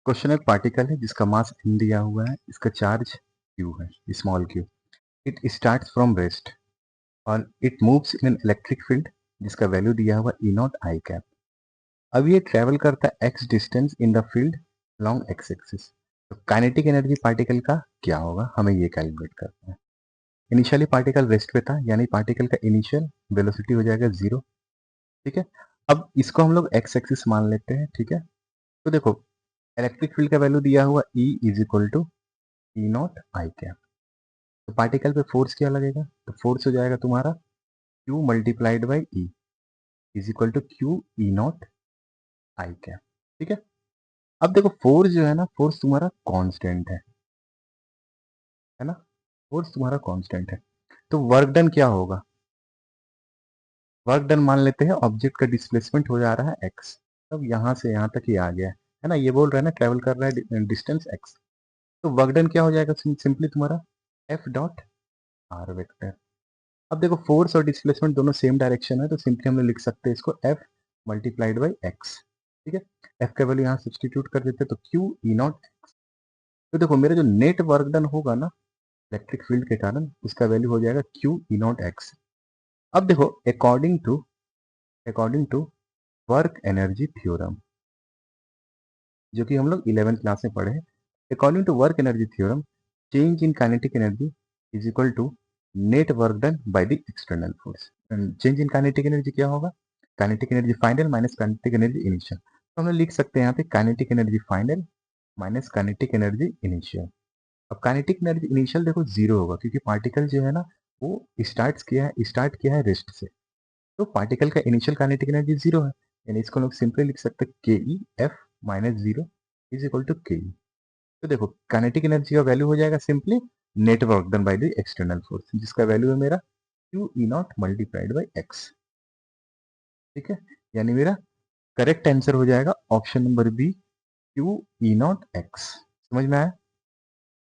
Question एक particle है जिसका मास m दिया हुआ है, इसका चार्ज q है, small q। It starts from rest और it moves in an electric field जिसका वैल्यू दिया हुआ ई नॉट आई कैप। अब ये ट्रेवल करता है x distance in the field long x axis. तो काइनेटिक एनर्जी पार्टिकल का क्या होगा, हमें ये कैलकुलेट करना है। इनिशियली पार्टिकल रेस्ट पे था, यानी पार्टिकल का इनिशियल वेलोसिटी हो जाएगा 0। ठीक है, अब इसको हम लोग x एक्सिस मान लेते हैं। ठीक है, तो देखो इलेक्ट्रिक फील्ड का वैल्यू दिया हुआ E is equal to E naught I cap. तो पार्टिकल पे फोर्स क्या लगेगा, तो फोर्स हो जाएगा तुम्हारा Q multiplied by E is equal to Q E naught I cap. ठीक है, अब देखो फोर्स जो है ना, फोर्स तुम्हारा कांस्टेंट है ना, फोर्स तुम्हारा कांस्टेंट है। तो वर्क डन क्या होगा, वर्क डन मान लेते हैं ऑब्जेक्ट का डिस्प्लेसमेंट हो जा रहा है x। तब यहाँ से यहाँ तक ये आ गया है ना, ये बोल रहा है ना ट्रेवल कर रहा है डिस्टेंस x। तो वर्क डन क्या हो जाएगा, सिंपली तुम्हारा F डॉट आर वेक्टर। अब देखो फोर्स और डिस्प्लेसमेंट दोनों सेम डायरेक्शन है, तो सिंपली हम लोग लिख सकते हैं इसको F मल्टीप्लाइड बाई एक्स। ठीक है, F का वैल्यू यहाँ सब्सटीट्यूट कर देते हैं, तो Q ई नॉट। तो देखो मेरा जो नेट वर्क डन होगा ना इलेक्ट्रिक फील्ड के कारण, उसका वैल्यू हो जाएगा Q ई नॉट एक्स। अब देखो according to work energy theorem, जो कि हम लोग 11th क्लास में पढ़े हैं। According to work energy theorem, change in kinetic energy is equal to net work done by the external force. Change in kinetic energy क्या होगा, kinetic energy final minus kinetic energy initial. तो हम लोग लिख सकते हैं यहाँ पे kinetic energy final minus kinetic energy initial. अब काइनेटिक एनर्जी इनिशियल देखो जीरो होगा, क्योंकि पार्टिकल जो है ना वो स्टार्ट किया है रेस्ट से। तो पार्टिकल का इनिशियल काइनेटिक एनर्जी जीरो है, यानी इसको लोग सिंपली लिख सकते हैं K E f minus zero is equal to K. तो देखो काइनेटिक एनर्जी का वैल्यू हो जाएगा simply net work done by the external force, जिसका वैल्यू है मेरा q E naught multiplied by x. ठीक है, यानी मेरा करेक्ट आंसर हो जाएगा option number B, q E naught x. समझ में आया।